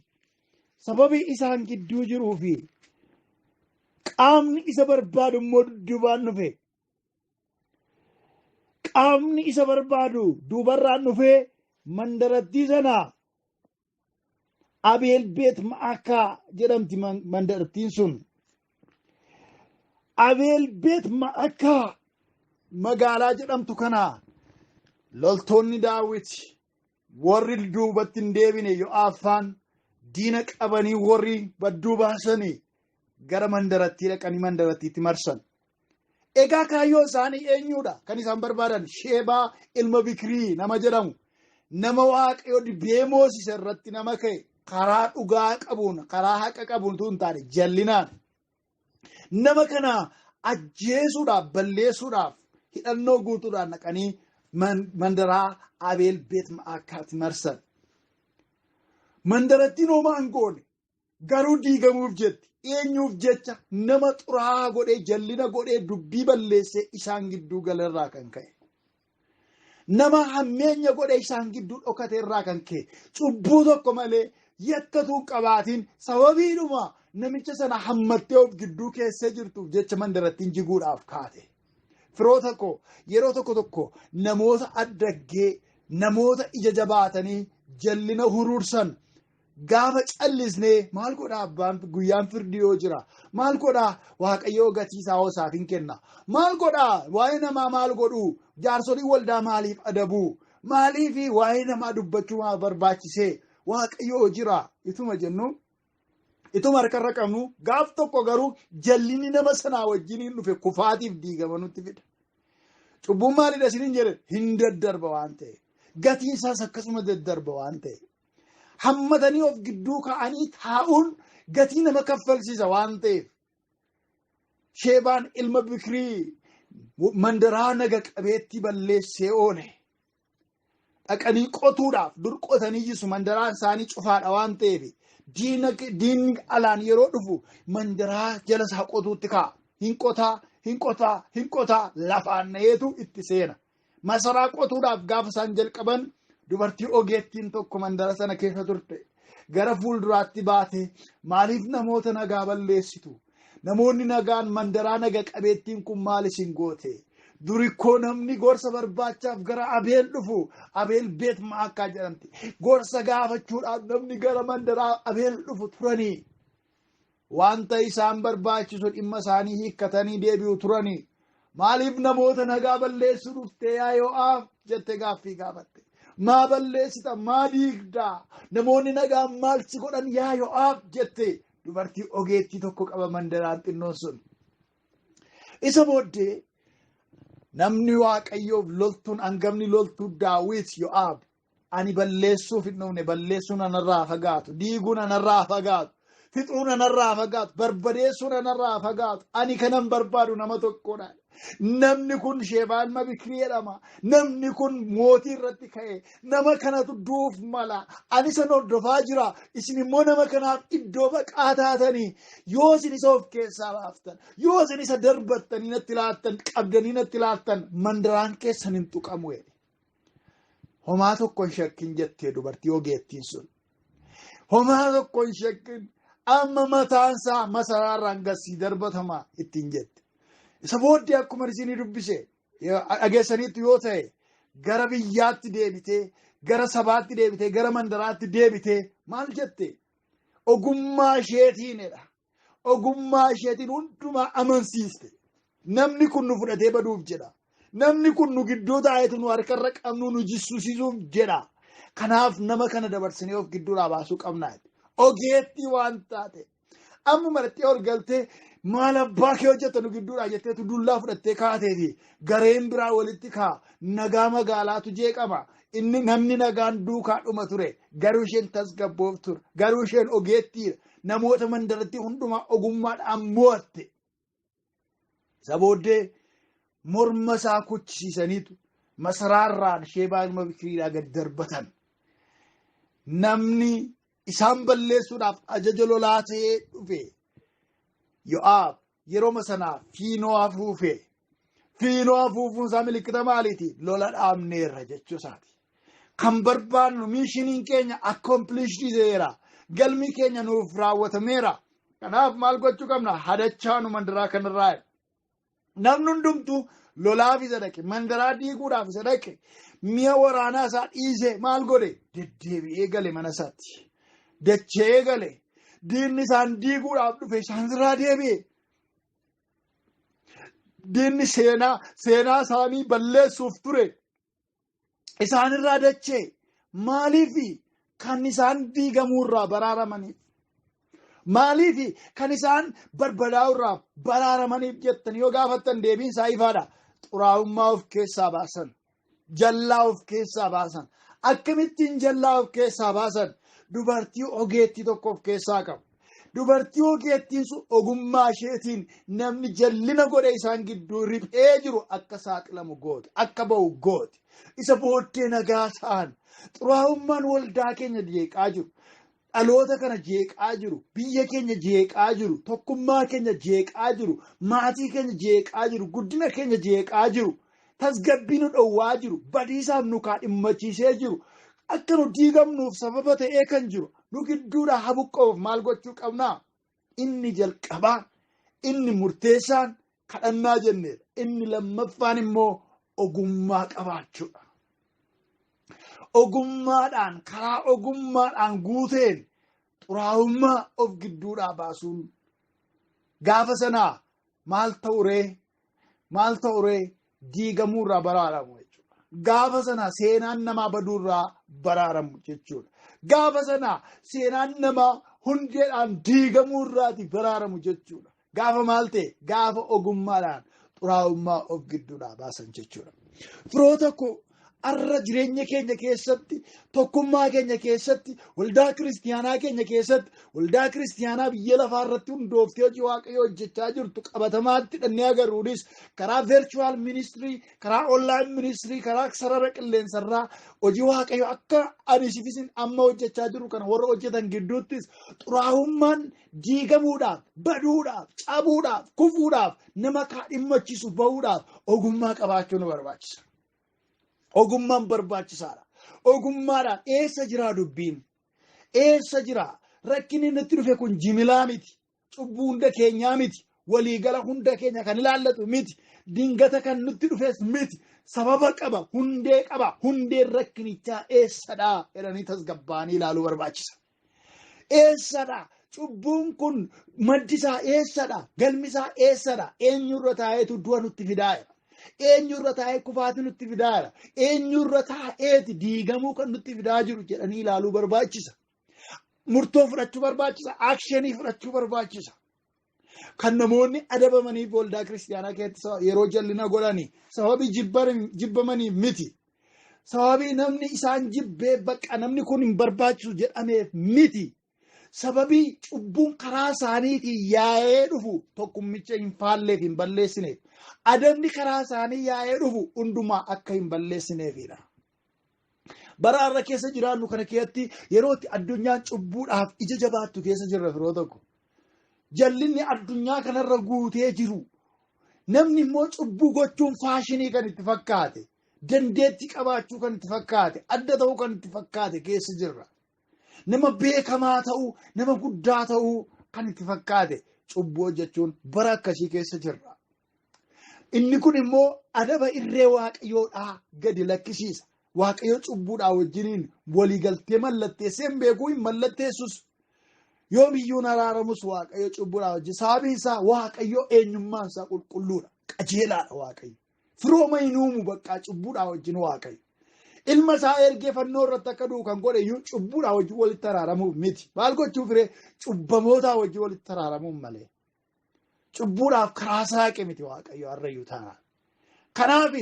sababii isaan gidduu jiruu fi qaamni isa barbaadu immoo duubaan dhufe. Qaamni isa barbaadu duubarraan dhufee mandarattii sana Abeel Beet Ma'akaa jedhamti mandarattiin sun. Abeel Beet Ma'akaa magaalaa jedhamtu kana loltoonni Daawit warri duubatti hin deebine Yo'aafaan diina qabanii warri badduu baasanii gara mandarattii dhaqanii mandarattiitti marsan. Egaa kaayyoo isaanii eenyudha? Kan isaan barbaadan Sheebaa ilma Bikirii nama jedhamu. Nama Waaqayyo dibee Moosee irratti nama ka'e karaa dhugaa qabuun karaa haqa qabuun tun taane jallinaan. Nama kana ajjeesuudhaaf balleessuudhaaf hidhannoo guutuudhaan dhaqanii mandaraa Abeel Beet Ma'akaatti marsan. Mandarattiin homaa hin goone garuu diigamuuf jetti. Eenyuuf jecha nama xuraa'aa godhee jallina godhee dubbii balleessee isaan gidduu galerraa kan ka'e. Nama hammeenya godhee isaan gidduu dhokate irraa kan ka'e. Cubbuu tokko malee yakkatuu qabaatiin sababiidhuma namicha sana hammattee of gidduu keessa jirtuuf jecha mandarattiin jiguudhaaf kaate. Firoota koo yeroo tokko namoota addaggee namoota ija jabaatanii jallina huruursan. Gaafa callisnee maal godhaa abbaan guyyaan firdii yoo jira maal godhaa Waaqayyoo gatii isaa hoosaaf hin kenna maal godhaa waa'ee namaa maal godhuu jaarsolii waldaa maaliif adabuu maaliif waa'ee namaa dubbachuu maa barbaachisee Waaqayyoo jira ituma jennu ituma harkarra qabnu gaaf tokko garuu jallinni nama sanaa wajjiniin dhufe kufaatiif diigama nutti fida. Cubbuun maalidha isiniin jedhe hin daddarba waan ta'e gatiin isaas akkasuma daddarba waan ta'e. Hammatanii of gidduu ka'anii taa'uun gatii nama kaffalsiisa waan ta'eef. Sheebaan ilma Bikirii mandaraa naga qabeetti balleessee oole. Dhaqanii qotuudhaaf dur qotanii jisu mandaraan isaanii cufaadha waan ta'eef. Diinni alaan yeroo dhufu mandaraa jala isaa qotuutti ka'a. Hin qotaa lafaan na'eetu itti seena. Masaraa qotuudhaaf gaafa isaan jalqaban. Dubartii ogeettiin tokko mandara sana keessa turte gara fuulduraatti baate maaliif namoota nagaa balleessitu? Namoonni nagaan mandaraa naga qabeettiin kun maal isin goote? Durikkoo namni gorsa barbaachaaf gara Abeel dhufu Abeel Beet Ma'akaa jedhamti. Gorsa gaafachuudhaaf namni gara mandaraa Abeel dhufu turanii. Wanta isaan barbaachisu dhimma isaanii hiikkatanii deebi'u turanii. Maaliif namoota nagaa balleessu dhuftee yaa Yo'aab jettee gaaffii gaafatte? Maa balleessita maa diigdaa namoonni nagaan maal si godhan yaa Yo'aab jette dubartii ogeettii tokko qaba mandaraan xinnoon sun. Isa booddee namni Waaqayyoof loltuun hangafni loltuu Daawit Yo'aab ani balleessuuf hin dhufne balleessuun anarraa fagaatu diiguun anarraa fagaatu fixuun anarraa fagaatu barbadeessuun anarraa fagaatu ani kanan barbaadu nama tokkodha. Namni kun Sheebaa ilma Bikirii jedhama. Namni kun mootii irratti ka'e. Nama kanatu duuf mala. Ani isa hordofaa jira. Isin immoo nama kanaaf iddoo baqaa taatanii yoo isin isa of keessaa baaftan yoo isin isa darbattanii natti laattan qabdanii natti laattan mandaraan keessan hin tuqamu. Homaa tokko hin shakkin jettee dubartii ogeettiin sun. homaa tokko hin shakkin amma mataansaa masaraarraan gassii darbatamaa ittiin jette. Isa booddee akkuma isinii dubbise dhageessaniitti yoo ta'e gara biyyaatti deebitee gara sabaatti deebitee gara mandaraatti deebitee maal jette? Ogummaa isheetiinidha. Ogummaa isheetiin hundumaa amansiiste. Namni kun nu fudhatee baduuf jedha. Namni kun nu gidduu taa'eetu nu harkarra qabnu nu jissusiisuuf jedha. Kanaaf nama kana dabarsinee of gidduudhaa baasuu qabnaa. Ogeettii waan taate amma marattee ol galtee maal abbaa kee hojjetta nu gidduudhaa jetteetu dullaa fudhattee kaateeti gareen biraa walitti kaa nagaa magaalaatu jeeqama. Inni namni nagaan duukaa dhuma ture garuu isheen tasgabboof ture garuu isheen ogeettiidha. Namoota mandaratti hundumaa ogummaadhaan mo'atte. Isa booddee morma isaa kuchisiisaniitu masaraarraan Sheebaa ilma Bikiriidhaa gad darbatan. Namni isaan balleessuudhaaf ajaja lolaa ta'ee dhufe Yo'aab yeroo sanaa fiinoo afuufe. Fiinoo afuufuun isaa milikkita maaliiti? Lola dhaabneerra jechuu isaati. Kan barbaannu miishiniin keenya accomplished ta'eera. Galmi keenya nuuf raawwatameera. Kanaaf maal gochuu qabna? Hadachaa nu mandaraa kanarraa. Namni hundumtuu lolaaf isa dhaqe, mandaraa diiguudhaaf isa dhaqe, mi'a waraanaa isaa dhiise maal godhe? Deddeebi'ee gale mana isaatti. Dachee gale. Diinni isaan diiguudhaaf dhufe isaan irraa deebi'e. Diinni seenaa isaanii balleessuuf ture. Isaan irraa dachee maaliifi kan isaan diigamuurraa baraaramaniif? Maaliifi kan isaan barbadaa'urraa baraaramaniif jettan yoo gaafattan deebiin isaa ifaadha. Xuraa'ummaa of keessaa baasan. Jallaa of keessaa baasan. Akkamittiin jallaa of keessaa baasan? Dubartii ogeettii tokko of keessaa qabu. Dubartii ogeettiin sun ogummaa isheetiin namni jallina godhe isaan gidduu riphee jiru akka saaxilamu goote, akka ba'u goote. Isa booddee nagaa ta'an. Xuraa'ummaan waldaa keenya jeeqaa jiru. Dhaloota kana jeeqaa jiru. Biyya keenya jeeqaa jiru. Tokkummaa keenya jeeqaa jiru. Maatii keenya jeeqaa jiru. Guddina keenya jeeqaa jiru. Tasgabbii nu dhowwaa jiru. Badiisaaf nu kaadhimmachiisee jiru. Akka nu diigamnuuf sababa ta'ee kan jiru. Nu gidduudhaa habuqqoof maal gochuu qabnaa? Inni jalqabaa, inni murteessaan kadhannaa jenneedha. Inni lammaffaan immoo ogummaa qabaachuudha. Ogummaadhaan karaa ogummaadhaan guuteen xuraa'ummaa of gidduudhaa baasuun gaafa sanaa maal ta'u ree diigamuurraa baraaramu jechuudha. Gaafa sanaa seenaan namaa baduurraa baraaramu jechuudha. Gaafa sanaa seenaan namaa hundeedhaan diigamuurraati baraaramu jechuudha. Gaafa maal ta'e? Gaafa ogummaadhaan xuraa'ummaa of gidduudhaa baasan jechuudha. Firoota koo arra jireenya keenya keessatti, tokkummaa keenya keessatti, waldaa kiristiyaanaa keenya keessatti, waldaa kiristiyaanaa biyya lafaa irratti hundooftee hojii waaqayyoo hojjechaa jirtu qabatamaatti dhannee agarruunis karaa virtual ministry, karaa online ministry, karaa sarara qilleensarraa hojii waaqayyoo akka anisifisin amma hojjechaa jiru kana warra hojjetan gidduuttis xuraa'ummaan diigamuudhaaf, baduudhaaf, cabuudhaaf, kufuudhaaf, nama kaadhimmachiisu bahuudhaaf ogummaa qabaachuu nu barbaachisa. Ogummaan barbaachisaadha. Ogummaadhaan eessa jira dubbiin? Eessa jira? Rakkinni nutti dhufe kun jimilaa miti. Cubbuu hunda keenyaa miti. Waliigala hunda keenya kan ilaallatu miti. Dingata kan nutti dhufes miti. Sababa qaba. Hundee qaba. Hundeen rakkinichaa eessadhaa jedhanii tasgabbaanii ilaaluu barbaachisa. Eessadhaa? Cubbuun kun maddisaa eessadhaa? Galmisaa eessadhaa? Eenyurra taa'eetu du'a nutti fidaa'edha? Eenyurra taa'ee kufaatii nutti fidaa'edha? Eenyurra taa'eeti diigamuu kan nutti fidaa jiru jedhanii ilaaluu barbaachisa. Murtoo fudhachuu barbaachisa. Akshenii fudhachuu barbaachisa. Kan namoonni adabamaniif waldaa kiristiyaanaa keessatti yeroo jallina godhanii sababii jibbamaniif miti. Sababii namni isaan jibbee bakka namni kun hin barbaachisu jedhameef miti. Sababii cubbuun karaa isaaniitiin yaa'ee dhufu tokkummicha hin faalleef hin balleessineef. Adabni karaa isaanii yaa'ee dhufu hundumaa akka hin balleessineefidha. Bara har'a keessa jiraannu kana keessatti yerootti addunyaan cubbuudhaaf ija jabaattu keessa jirra firoo tokko. Jallinni addunyaa kanarra guutee jiru. Namni immoo cubbuu gochuun faashinii kan itti fakkaate, dandeettii qabaachuu kan itti fakkaate, adda ta'uu kan itti fakkaate keessa jirra. nama beekamaa ta'uu, nama guddaa ta'uu kan itti fakkaate cubbuu hojjechuun bara akkasii keessa jirra. Inni kun immoo adaba irree Waaqayyoodhaa gadi lakkisiisa. Waaqayyo cubbuudhaa wajjiniin waliigaltee mallatteessee hin beekuu hin mallatteessus. Yoomiyyuun araaramus Waaqayyo cubbuudhaa wajjin. Sababiin isaa Waaqayyo eenyummaan isaa qulqulluudha. Qajeelaadha Waaqayyo. Firooma hin uumu bakka cubbuudhaa wajjin Waaqayyo. Ilma isaa ergee fannoo irratti akka du'u kan godhe iyyuu cubbuudhaa wajjin walitti araaramuuf miti. Maal gochuuf ree cubbamootaa wajjin walitti araaramuuf malee. Cubbuudhaaf karaa saaqe miti Waaqayyo har'ayyuu taanaan. Kanaaf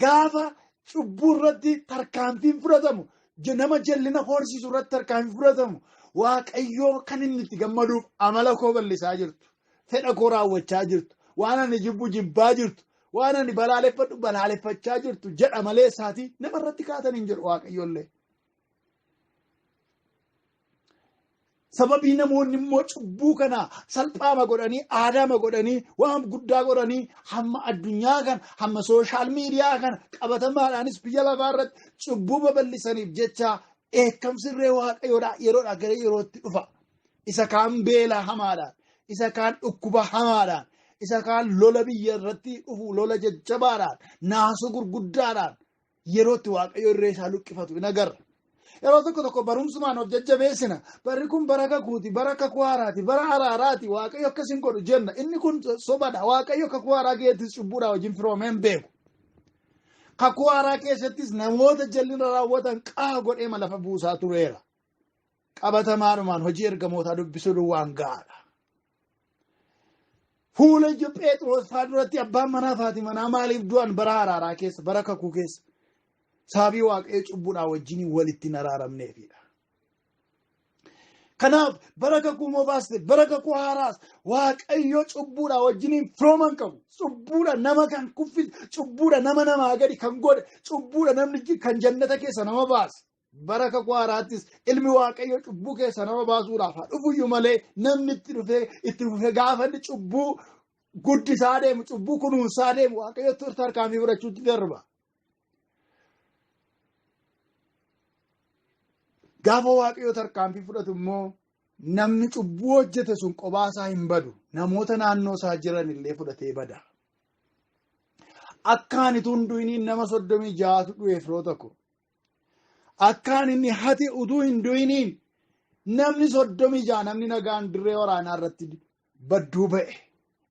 gaafa cubbuu irratti tarkaanfiin fudhatamu, nama jallina horsiisu irratti tarkaanfiin fudhatamu, Waaqayyoo kan inni itti gammaduuf amala koo bal'isaa jirtu, fedha koo raawwachaa jirtu, waan ani jibbu jibbaa jirtu, waan ani balaaleffadhu balaaleffachaa jirtu jedha malee isaatii nama irratti kaatan hin jedhu Waaqayyoollee. Sababii namoonni immoo cubbuu kana salphaama godhanii, aadaama godhanii, waan guddaa godhanii hamma addunyaa kana, hamma sooshaal miidiyaa kana qabatamaadhaanis biyya lafaa irratti cubbuu babal'isaniif jecha eekkamsi irree Waaqayyoodhaa yeroodhaa gara yerootti dhufa. Isa kaan beela hamaadhaan, isa kaan dhukkuba hamaadhaan, isa kaan lola biyya irratti dhufu, lola jajjabaadhaan, naasuu gurguddaadhaan yerootti Waaqayyo irree isaa luqqifatu hin agarra. Yeroo tokko barumsumaan of jajjabeessina. Barri kun bara kakuuti, bara kakuu haaraati, bara araaraati. Waaqayyo akkasiin godhu jenna. Inni kun sobadha. Waaqayyo kakuu haaraa keessattis cubbuudhaa wajjin firoomee hin beeku. Kakuu haaraa keessattis namoota jallina raawwatan qaa godhee lafa buusaa tureera. Qabatamaadhumaan hojii ergamootaa dubbisuun waan gahaadha. Fuula ija Phexros fa'aa duratti abbaan manaa fi manaa maaliif du'an bara araaraa keessa, bara kakuu keessa? Sababii Waaqayyo cubbuudhaa wajjin walitti hin araaramneefidha. Kanaaf bara kakuu moo baaste, bara kakuu haaraas Waaqayyo cubbuudhaa wajjin firooma hin qabu. Cubbuudha nama kan kuffise, cubbuudha nama namaa gadi kan godhe, cubbuudha namni kan jannata keessa nama baase. Bara kakuu haaraattis ilmi Waaqayyo cubbuu keessa nama baasuudhaaf haa dhufuyyuu malee namni itti fufee gaafa inni cubbuu guddisaa deemu, cubbuu kunuunsaa deemu Waaqayyo tarkaanfii fudhachuutti darba. Gaafa Waaqayyo tarkaanfii fudhatu immoo namni cubbuu hojjete sun qobaasaa hin badu. Namoota naannoo isaa jiran illee fudhatee bada. Akkaan itti hunduuniin nama 36 du'e firoo tokko. Akkaan inni hati utuu hin du'iniin namni 36 namni nagaan dirree waraanaa irratti badduu ba'e.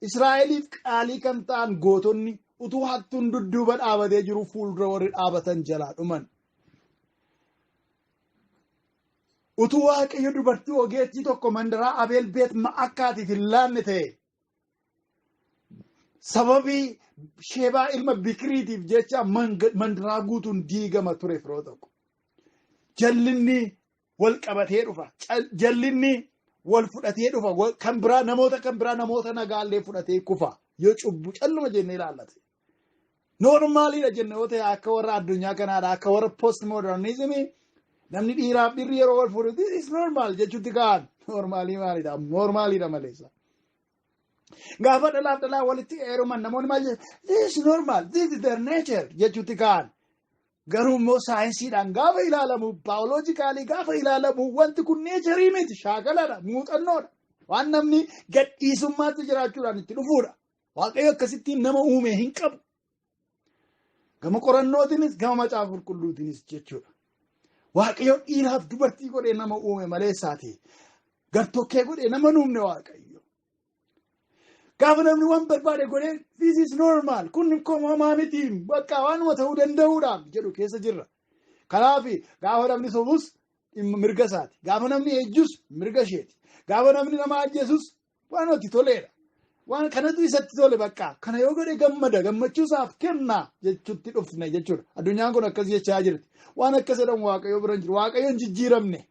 Israa'eliif qaalii kan ta'an gootonni utuu hattuun dudduuba dhaabatee jiru fuuldura warri dhaabatan jalaa dhuman. Utuu Waaqayyo dubartii ogeettii tokko mandaraa Abeel Beet Ma'akkaatiif hin laanne ta'e sababii Shebaa ilma Bikriitiif jecha mandaraa guutuun diigama ture firoo tokko. Jallinni wal qabatee dhufa. Jallinni wal fudhatee dhufa. Kan biraa namoota nagaallee fudhatee kufa. Yoo cubbuu calluma jennee ilaallate. Noormaaliidha jenne yoo ta'e akka warra addunyaa kanaadha, akka warra postmodernismii. Namni dhiiraaf dhirri yeroo wal fuudhu this is normal jechuutti ka'an. Normaalii maalidha? Normaaliidha maleessa. Gaafa dhalaaf dhalaa walitti heeruman namoonni maal jedhu this is normal, this is their nature jechuutti ka'an. Garuu immoo saayinsiidhaan gaafa ilaalamu, baayoloojikaalii gaafa ilaalamu wanti kun neecharii miti, shaakaladha, muuxannoodha. Waan namni gadhiisummaatti jiraachuudhaan itti dhufuudha. Waaqayyo akkasittiin nama uume hin qabu. Gama qorannootiinis gama macaafa qulqulluutiinis jechuudha. Waaqayyo dhiiraaf dubartii godhee nama uume maleessaati. Gartokkee godhee nama nuumne Waaqayyo. Gaafa namni waan barbaade godhee this is normal. Kun komamaa miti. Bakka waanuma ta'uu danda'uudhaaf jedhu keessa jirra. Kanaaf gaafa namni sobus mirga isaati. Gaafa namni ejjus mirga isheeti. Gaafa namni nama ajjeesus waan itti toleedha. Waan kanatu isatti tole bakka. Kana yoo godhe gammada, gammachuusaaf kenna jechuutti dhufne jechuudha. Addunyaan kun akkas jechaa jirti. Waan akkas jedhamu Waaqayyo bira hin jiru. Waaqayyo hin jijjiiramne.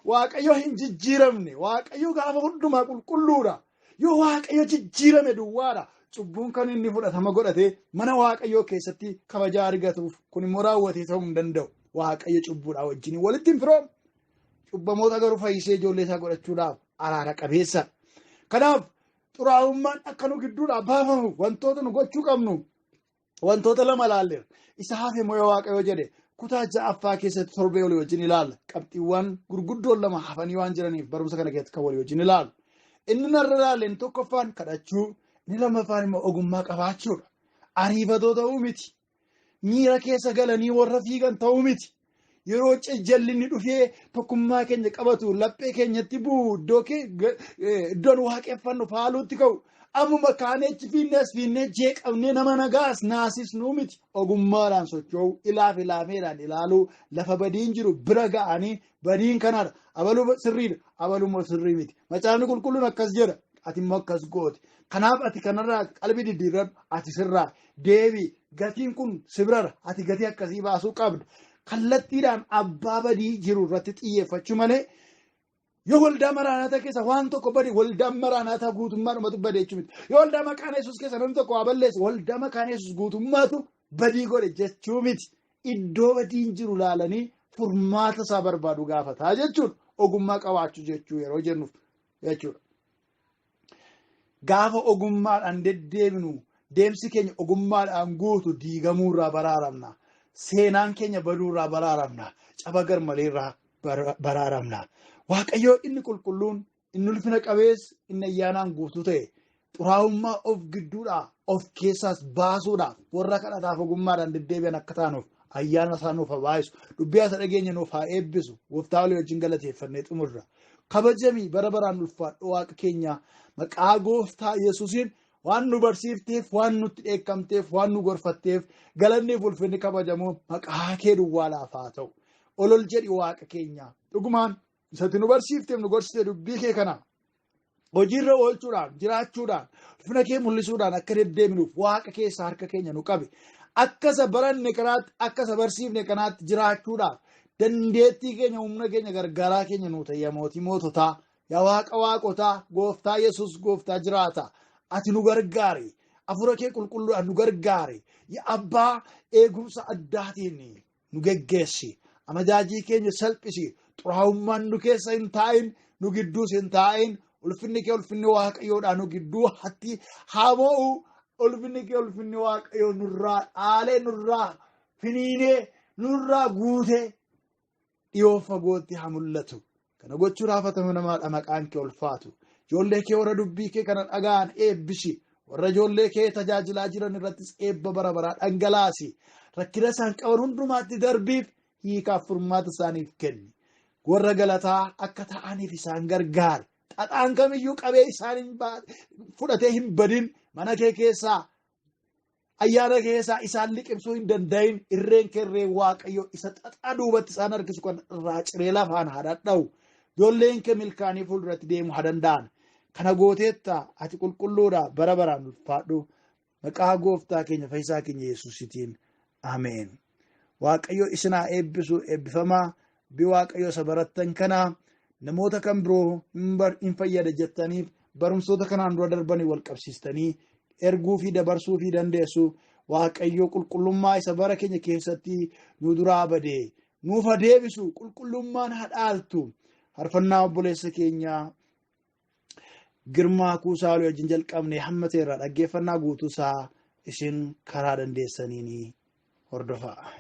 Waaqayyo hin jijjiiramne. Waaqayyo gaafa hundumaa qulqulluudha. Yoo Waaqayyo jijjiirame duwwaadha. Cubbuun kan inni fudhatama godhatee mana Waaqayyoo keessatti kabajaa argatuuf kun immoo raawwatee ta'uu hin danda'u. Waaqayyo cubbuudhaa wajjin walitti hin firoomu. Cubbamoota garuu fayyisee ijoollee isaa godhachuudhaaf araara qabeessa. Kanaaf xuraa'ummaan akka nu gidduudhaa baafamu wantoota nu gochuu qabnu wantoota lama laalleera. Isa hafe moo Waaqayyo jedhe kutaa ja'affaa keessatti torbee walii wajjin ilaalla. Qabxiiwwan gurguddoon lama hafanii waan jiraniif barumsa kana keessatti kan walii wajjin ilaalu. Inni narra ilaalle tokkoffaan kadhachuu, inni lammaffaan immoo ogummaa qabaachuudha. Ariifatoo ta'uu miti. Miira keessa galanii warra fiigan ta'uu miti. Yeroo jallinni dhufee tokkummaa keenya qabatu laphee keenyatti bu'u iddoon waaqeffannu faaluutti ka'u. Ammuma kaaneechi fiinnee jeeqabnee nama nagaas naasisnuu miti. Ogummaadhaan socho'u, ilaameedhaan ilaaluu, lafa badiin jiru bira ga'anii badiin kanaadha. Abaluu sirriidha. Abaluu sirrii miti. Macaafni qulqulluun akkas jedha. Ati immoo akkas gooti. Kanaaf ati kanarraa qalbii diddiirradhu. Ati sirraa deebii. Gatiin kun sibirara. Ati gatii akkasii baasuu qabda. Kallattiidhaan abbaa badii jiru irratti xiyyeeffachuu malee yoo waldaa maraanaataa keessa waan tokko bade waldaa maraanaataa guutummaadhumatu bade jechuudha. Yoo waldaa maqaan Yesuus keessa namni tokko waa balleesse waldaa maqaan Yesuus guutummaatu badii godhe jechuu miti. Iddoo badiin jiru laalanii furmaata isaa barbaadu gaafataa jechuudha. Ogummaa qabaachuu jechuu yeroo jennuuf jechuudha. Gaafa ogummaadhaan deddeebinu deemsi keenya ogummaadhaan guutu diigamuurraa baraaramna. Seenaan keenya baduurraa baraaramna. Caba garmaleerraa baraaramna. Waaqayyoo inni qulqulluun, inni ulfina qabeessi, inni ayyaanaan guutuu ta'e xuraa'ummaa of gidduudhaa of keessaas baasuudhaaf warra kadhataaf ogummaadhaan deddeebi'an akka taanuuf ayyaana isaa nuuf haa baay'isu. Dubbii isaa dhageenya nuuf haa eebbisu. Gooftaa walii wajjin galateeffannee xumurra. Kabajamii bara baraan ulfaadhu Waaqa keenya maqaa Gooftaa Yesuusiin waan nu barsiifteef, waan nutti dheekkamteef, waan nu gorfatteef galanneef ulfinni kabajamu maqaa kee duwwaadhaaf haa ta'u. Olol jedhi Waaqa keenya. Dhugumaan isatti nu barsiifteef nu gorsite dubbii kee kana hojiirra oolchuudhaan, jiraachuudhaan, ulfina kee mul'isuudhaan akka deddeebinuuf Waaqa keessa harka keenya nu qabe. Akka isa baranne kanaatti, akka isa barsiifne kanaatti jiraachuudhaaf dandeettii keenya, humna keenya, gargaaraa keenya nu ta'e mootii moototaa, yaa Waaqa waaqotaa, Gooftaa Yesuus Gooftaa jiraata. Ati nu gargaari. Hafuura kee qulqulluudhaan nu gargaari. Yaa Abbaa eegumsa addaatiin nu geggeessi. Amajaajii keenya salphisi. Xuraa'ummaan nu keessa hin taa'in, nu gidduus hin taa'in. Ulfinni kee ulfinni Waaqayyoodhaan nu gidduu hatti haa mo'u. Ulfinni kee ulfinni Waaqayyoo nurraa dhaalee, nurraa finiinee, nurraa guutee dhiyoo fagootti haa mul'atu. Kana gochuudhaaf hatamu namaadha maqaan kee ulfaatu. Ijoollee kee warra dubbii kee kana dhaga'an eebbisi. Warra ijoollee kee tajaajilaa jiran irrattis eebba bara baraa dhangalaasi. Rakkina isaan qaban hundumaatti darbiif hiikaaf furmaata isaaniif kenni. Warra galataa akka ta'aniif isaan gargaari. Xaxaan kamiyyuu qabee isaan fudhatee hin badin. Mana kee keessaa, ayyaana keessaa isaan liqimsuu hin danda'in. Irreen kee irreen Waaqayyoo isa xaxaa duubatti isaan harkisu kan irraa ciree lafaan haa dhadha'u. Ijoolleen kee milkaanii fuulduratti deemuu haa danda'an. Kana gooteetta ati qulqulluudha bara baraan ulfaadhu. Maqaa Gooftaa keenya Fayyisaa keenya Yesuusitiin. Ameen. Waaqayyo isin haa eebbisu. Eebbifamaa bi Waaqayyo isa barattan kana namoota kan biroo hin fayyada jettaniif barumsoota kanaan dura darbanii wal qabsiistanii erguu fi dabarsuu fi dandeessu. Waaqayyo qulqullummaa isa bara keenya keessatti nu duraa badee nuuf haa deebisu. Qulqullummaan haa dhaaltu. Harfannaa obboleessa keenya Girmaa Kuusaa walii wajjin jalqabne hammateerra dhaggeeffannaa guutuusaa isin karaa dandeessaniin hordofaa.